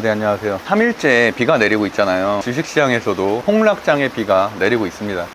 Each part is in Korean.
네, 안녕하세요. 3일째 비가 내리고 있잖아요. 주식시장에서도 폭락장의 비가 내리고 있습니다.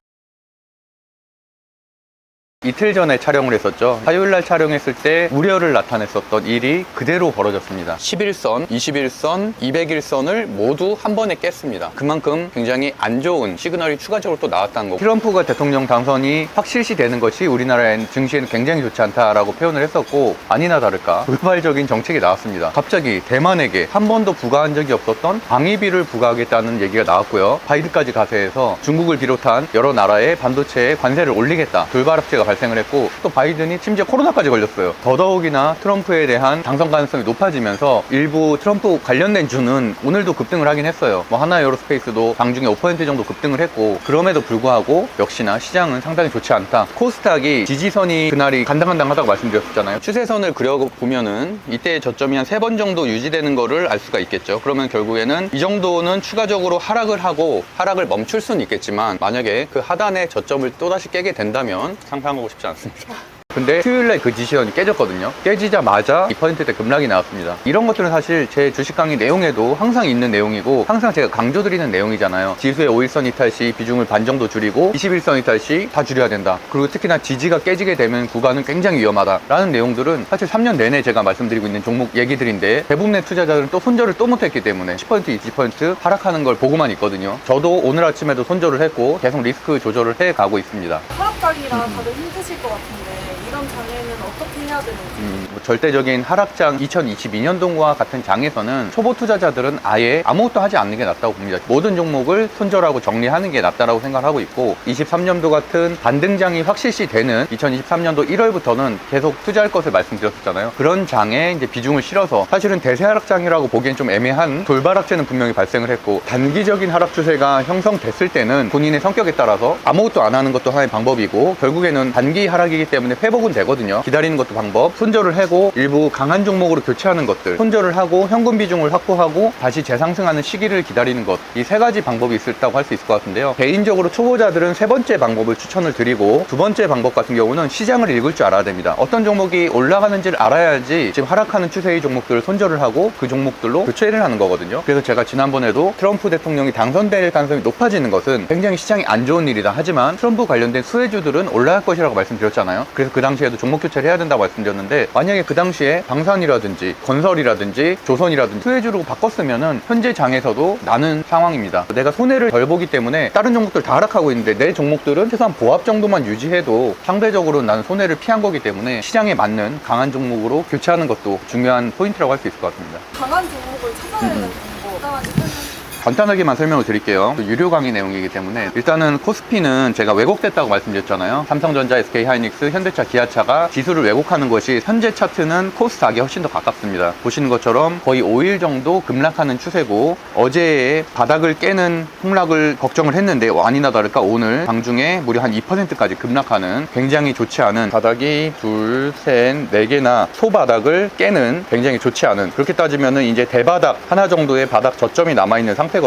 이틀 전에 촬영을 했었죠. 화요일날 촬영했을 때 우려를 나타냈었던 일이 그대로 벌어졌습니다. 11선, 21선, 200일선을 모두 한 번에 깼습니다. 그만큼 굉장히 안 좋은 시그널이 추가적으로 또 나왔다는 거고, 트럼프가 대통령 당선이 확실시 되는 것이 우리나라의 증시에는 굉장히 좋지 않다라고 표현을 했었고, 아니나 다를까 돌발적인 정책이 나왔습니다. 갑자기 대만에게 한 번도 부과한 적이 없었던 방위비를 부과하겠다는 얘기가 나왔고요. 바이든까지 가세해서 중국을 비롯한 여러 나라의 반도체에 관세를 올리겠다, 돌발업체가 발생을 했고, 또 바이든이 심지어 코로나까지 걸렸어요. 더더욱이나 트럼프에 대한 당선 가능성이 높아지면서 일부 트럼프 관련된 주는 오늘도 급등을 하긴 했어요. 하나 에어로스페이스도 장중에 5% 정도 급등을 했고, 그럼에도 불구하고 역시나 시장은 상당히 좋지 않다. 코스닥이 지지선이 그날이 간당간당하다고 말씀드렸잖아요. 추세선을 그려보면은 이때 저점이 한 3번 정도 유지되는 거를 알 수가 있겠죠. 그러면 결국에는 이 정도는 추가적으로 하락을 하고 하락을 멈출 수는 있겠지만, 만약에 그 하단의 저점을 또다시 깨게 된다면 상상하고 싶지 않습니다. 근데 수요일날 그 지지선이 깨졌거든요. 깨지자마자 2%대 급락이 나왔습니다. 이런 것들은 사실 제 주식 강의 내용에도 항상 있는 내용이고, 항상 제가 강조드리는 내용이잖아요. 지수의 5일선 이탈 시 비중을 반 정도 줄이고 21선 이탈 시 다 줄여야 된다. 그리고 특히나 지지가 깨지게 되면 구간은 굉장히 위험하다라는 내용들은 사실 3년 내내 제가 말씀드리고 있는 종목 얘기들인데, 대부분의 투자자들은 또 손절을 또 못했기 때문에 10%, 20% 하락하는 걸 보고만 있거든요. 저도 오늘 아침에도 손절을 했고 계속 리스크 조절을 해가고 있습니다. 하락장이라 다들 힘드실 것 같은데, 이런 장에는 어떻게 해야 되는지? 절대적인 하락장 2022년도와 같은 장에서는 초보 투자자들은 아예 아무것도 하지 않는 게 낫다고 봅니다. 모든 종목을 손절하고 정리하는 게 낫다고 생각하고 있고, 23년도 같은 반등장이 확실시 되는 2023년도 1월부터는 계속 투자할 것을 말씀드렸었잖아요. 그런 장에 이제 비중을 실어서, 사실은 대세 하락장이라고 보기엔 좀 애매한 돌발악재는 분명히 발생을 했고, 단기적인 하락 추세가 형성됐을 때는 본인의 성격에 따라서 아무것도 안 하는 것도 하나의 방법이고, 결국에는 단기 하락이기 때문에 회복은 되거든요. 기다리는 것도 방법, 손절을 하고 일부 강한 종목으로 교체하는 것들, 손절을 하고 현금 비중을 확보하고 다시 재상승하는 시기를 기다리는 것, 이 세 가지 방법이 있다고 할 수 있을 것 같은데요. 개인적으로 초보자들은 세 번째 방법을 추천을 드리고, 두 번째 방법 같은 경우는 시장을 읽을 줄 알아야 됩니다. 어떤 종목이 올라가는지를 알아야지 지금 하락하는 추세의 종목들을 손절을 하고 그 종목들로 교체를 하는 거거든요. 그래서 제가 지난번에도 트럼프 대통령이 당선될 가능성이 높아지는 것은 굉장히 시장이 안 좋은 일이다, 하지만 트럼프 관련된 수혜주들은 올라갈 것이라고 말씀드렸잖아요. 그래서 그 당시에도 종목 교체를 해야 된다고 말씀드렸는데, 만약에 그 당시에 방산이라든지 건설이라든지 조선이라든지 수혜주로 바꿨으면은 현재 장에서도 나는 상황입니다. 내가 손해를 덜 보기 때문에 다른 종목들 다 하락하고 있는데 내 종목들은 최소한 보합 정도만 유지해도 상대적으로 나는 손해를 피한 거기 때문에, 시장에 맞는 강한 종목으로 교체하는 것도 중요한 포인트라고 할 수 있을 것 같습니다. 강한 종목을 찾아야 되는 정보, 간단하게만 설명을 드릴게요. 유료 강의 내용이기 때문에, 일단은 코스피는 제가 왜곡됐다고 말씀드렸잖아요. 삼성전자, SK하이닉스, 현대차, 기아차가 지수를 왜곡하는 것이, 현재 차트는 코스닥에 훨씬 더 가깝습니다. 보시는 것처럼 거의 5일 정도 급락하는 추세고, 어제의 바닥을 깨는 폭락을 걱정을 했는데 아니나 다를까 오늘 장중에 무려 한 2%까지 급락하는 굉장히 좋지 않은, 바닥이 둘, 셋, 4개나 소바닥을 깨는 굉장히 좋지 않은, 그렇게 따지면은 이제 대바닥 하나 정도의 바닥 저점이 남아있는 상태거든요.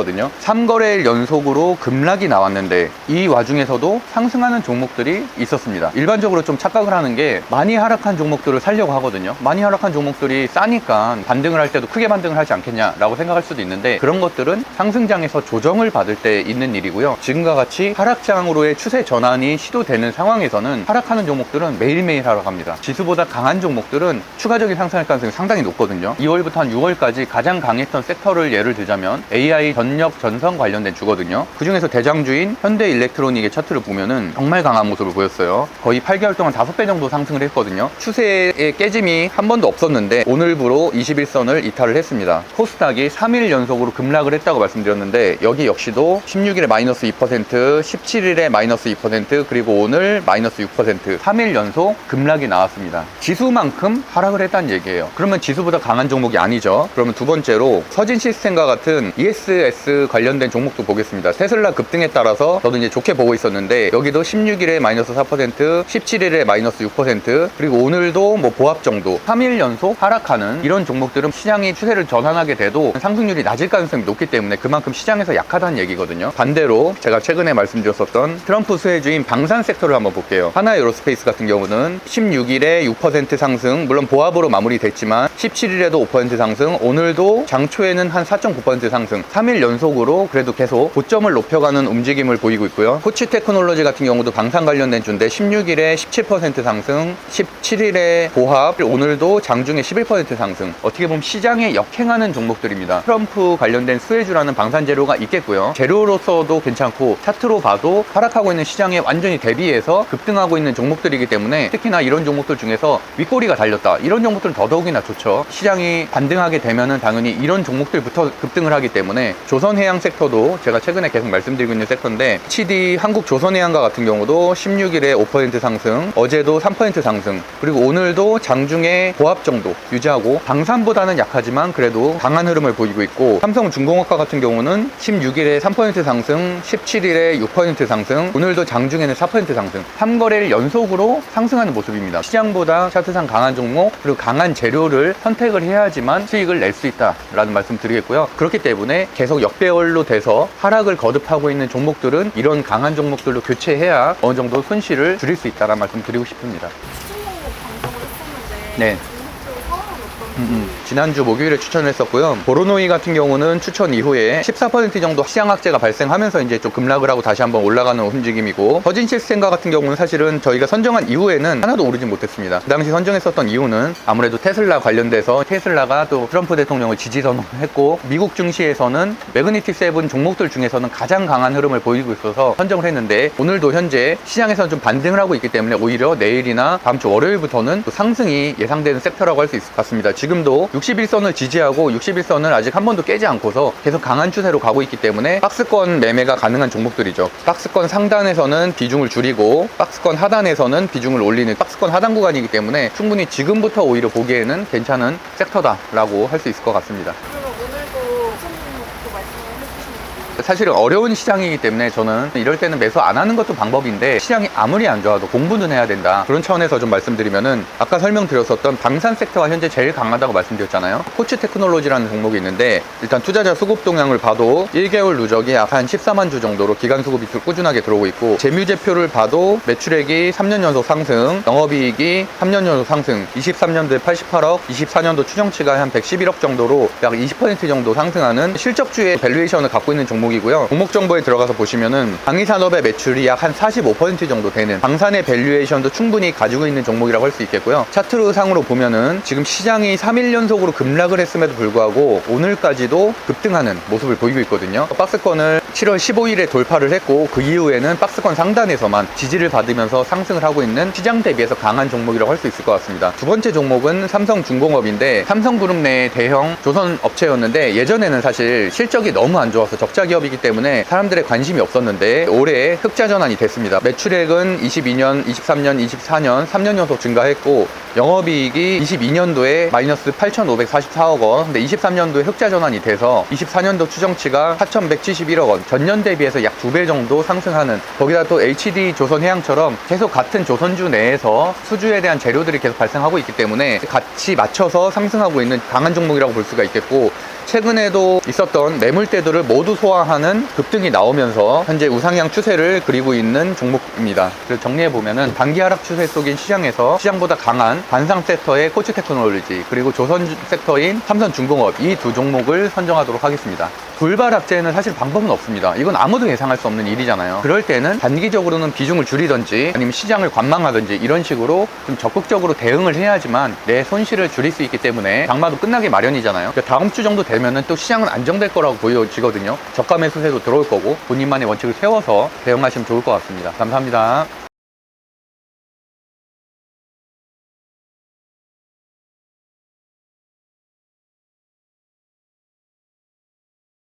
3거래일 연속으로 급락이 나왔는데 이 와중에서도 상승하는 종목들이 있었습니다. 일반적으로 좀 착각을 하는 게, 많이 하락한 종목들을 살려고 하거든요. 많이 하락한 종목들이 싸니까 반등을 할 때도 크게 반등을 하지 않겠냐라고 생각할 수도 있는데, 그런 것들은 상승장에서 조정을 받을 때 있는 일이고요. 지금과 같이 하락장으로의 추세 전환이 시도되는 상황에서는 하락하는 종목들은 매일매일 하락합니다. 지수보다 강한 종목들은 추가적인 상승할 가능성이 상당히 높거든요. 2월부터 한 6월까지 가장 강했던 섹터를 예를 들자면 AI 전력 전선 관련된 주거든요. 그 중에서 대장주인 현대일렉트로닉의 차트를 보면은 정말 강한 모습을 보였어요. 거의 8개월 동안 5배 정도 상승을 했거든요. 추세의 깨짐이 한 번도 없었는데 오늘부로 21선을 이탈을 했습니다. 코스닥이 3일 연속으로 급락을 했다고 말씀드렸는데, 여기 역시도 16일에 마이너스 2%, 17일에 마이너스 2%, 그리고 오늘 마이너스 6%, 3일 연속 급락이 나왔습니다. 지수만큼 하락을 했다는 얘기예요. 그러면 지수보다 강한 종목이 아니죠. 그러면 두 번째로 서진 시스템과 같은 ES EVS 관련된 종목도 보겠습니다. 테슬라 급등에 따라서 저도 이제 좋게 보고 있었는데 여기도 16일에 마이너스 4%, 17일에 마이너스 6%, 그리고 오늘도 뭐 보합 정도 3일 연속 하락하는 이런 종목들은 시장이 추세를 전환하게 돼도 상승률이 낮을 가능성이 높기 때문에 그만큼 시장에서 약하다는 얘기거든요. 반대로 제가 최근에 말씀드렸었던 트럼프 수혜주인 방산 섹터를 한번 볼게요. 하나 에어로스페이스 같은 경우는 16일에 6% 상승, 물론 보합으로 마무리됐지만 17일에도 5% 상승, 오늘도 장초에는 한 4.9% 상승, 3일 연속으로 그래도 계속 고점을 높여가는 움직임을 보이고 있고요. 코치 테크놀로지 같은 경우도 방산 관련된 주인데 16일에 17% 상승, 17일에 보합, 오늘도 장중에 11% 상승. 어떻게 보면 시장에 역행하는 종목들입니다. 트럼프 관련된 수혜주라는 방산 재료가 있겠고요. 재료로서도 괜찮고 차트로 봐도 하락하고 있는 시장에 완전히 대비해서 급등하고 있는 종목들이기 때문에 특히나 이런 종목들 중에서 윗꼬리가 달렸다, 이런 종목들은 더더욱이나 좋죠. 시장이 반등하게 되면은 당연히 이런 종목들부터 급등을 하기 때문에 조선해양 섹터도 제가 최근에 계속 말씀드리고 있는 섹터인데 HD 한국조선해양과 같은 경우도 16일에 5% 상승, 어제도 3% 상승, 그리고 오늘도 장중에 보합 정도 유지하고 방산보다는 약하지만 그래도 강한 흐름을 보이고 있고, 삼성중공업과 같은 경우는 16일에 3% 상승, 17일에 6% 상승, 오늘도 장중에는 4% 상승, 3거래일 연속으로 상승하는 모습입니다. 시장보다 차트상 강한 종목 그리고 강한 재료를 선택을 해야지만 수익을 낼 수 있다라는 말씀 드리겠고요. 그렇기 때문에 계속 역배열로 돼서 하락을 거듭하고 있는 종목들은 이런 강한 종목들로 교체해야 어느 정도 손실을 줄일 수 있다는 말씀 드리고 싶습니다. 추천 종목 방송을 했었는데 네. 종목적으로 상황은 어떤지 지난주 목요일에 추천을 했었고요. 보로노이 같은 경우는 추천 이후에 14% 정도 시장 악재가 발생하면서 이제 좀 급락을 하고 다시 한번 올라가는 움직임이고, 서진 시스템과 같은 경우는 사실은 저희가 선정한 이후에는 하나도 오르진 못했습니다. 그 당시 선정했었던 이유는 아무래도 테슬라 관련돼서 테슬라가 또 트럼프 대통령을 지지 선언했고 미국 증시에서는 매그니틱 7 종목들 중에서는 가장 강한 흐름을 보이고 있어서 선정을 했는데, 오늘도 현재 시장에서는 좀 반등을 하고 있기 때문에 오히려 내일이나 다음 주 월요일부터는 또 상승이 예상되는 섹터라고 할 수 있을 것 같습니다. 지금도 61선을 지지하고 61선을 아직 한 번도 깨지 않고서 계속 강한 추세로 가고 있기 때문에 박스권 매매가 가능한 종목들이죠. 박스권 상단에서는 비중을 줄이고 박스권 하단에서는 비중을 올리는 박스권 하단 구간이기 때문에 충분히 지금부터 오히려 보기에는 괜찮은 섹터다라고 할 수 있을 것 같습니다. 그러면 오늘도 추천 종목도 말씀을 해주시는 거예요? 사실은 어려운 시장이기 때문에 저는 이럴 때는 매수 안 하는 것도 방법인데, 시장이 아무리 안 좋아도 공부는 해야 된다, 그런 차원에서 좀 말씀드리면은 아까 설명드렸었던 방산 섹터가 현재 제일 강하다고 말씀드렸잖아요. 코치 테크놀로지라는 종목이 있는데, 일단 투자자 수급 동향을 봐도 1개월 누적이 약 한 14만 주 정도로 기간 수급이 꾸준하게 들어오고 있고, 재무제표를 봐도 매출액이 3년 연속 상승, 영업이익이 3년 연속 상승, 23년도에 88억, 24년도 추정치가 한 111억 정도로 약 20% 정도 상승하는 실적주의 밸류에이션을 갖고 있는 종목이고요. 종목 정보에 들어가서 보시면은 방위산업의 매출이 약 한 45% 정도 되는 방산의 밸류에이션도 충분히 가지고 있는 종목이라고 할 수 있겠고요. 차트 상으로 보면은 지금 시장이 3일 연속으로 급락을 했음에도 불구하고 오늘까지도 급등하는 모습을 보이고 있거든요. 박스권을 7월 15일에 돌파를 했고 그 이후에는 박스권 상단에서만 지지를 받으면서 상승을 하고 있는 시장 대비해서 강한 종목이라고 할 수 있을 것 같습니다. 두 번째 종목은 삼성중공업인데, 삼성그룹 내 대형 조선 업체였는데 예전에는 사실 실적이 너무 안 좋아서 적자 기업이기 때문에 사람들의 관심이 없었는데 올해 흑자 전환이 됐습니다. 매출액은 22년, 23년, 24년 3년 연속 증가했고, 영업이익이 22년도에 마이너스 8,544억 원, 근데 23년도에 흑자 전환이 돼서 24년도 추정치가 4,171억 원, 전년 대비해서 약 2배 정도 상승하는, 거기다 또 HD 조선해양처럼 계속 같은 조선주 내에서 수주에 대한 재료들이 계속 발생하고 있기 때문에 같이 맞춰서 상승하고 있는 강한 종목이라고 볼 수가 있겠고, 최근에도 있었던 매물대들을 모두 소화하는 급등이 나오면서 현재 우상향 추세를 그리고 있는 종목입니다. 그래서 정리해보면은 단기 하락 추세 속인 시장에서 시장보다 강한 반상 섹터의 코치 테크놀로지, 그리고 조선 섹터인 삼성중공업, 이 두 종목을 선정하도록 하겠습니다. 돌발 악재는 사실 방법은 없습니다. 이건 아무도 예상할 수 없는 일이잖아요. 그럴 때는 단기적으로는 비중을 줄이든지 아니면 시장을 관망하든지 이런 식으로 좀 적극적으로 대응을 해야지만 내 손실을 줄일 수 있기 때문에 장마도 끝나기 마련이잖아요. 그러니까 다음 주 정도 되면은 또 시장은 안정될 거라고 보여지거든요. 저가 매수세도 들어올 거고 본인만의 원칙을 세워서 대응하시면 좋을 것 같습니다. 감사합니다.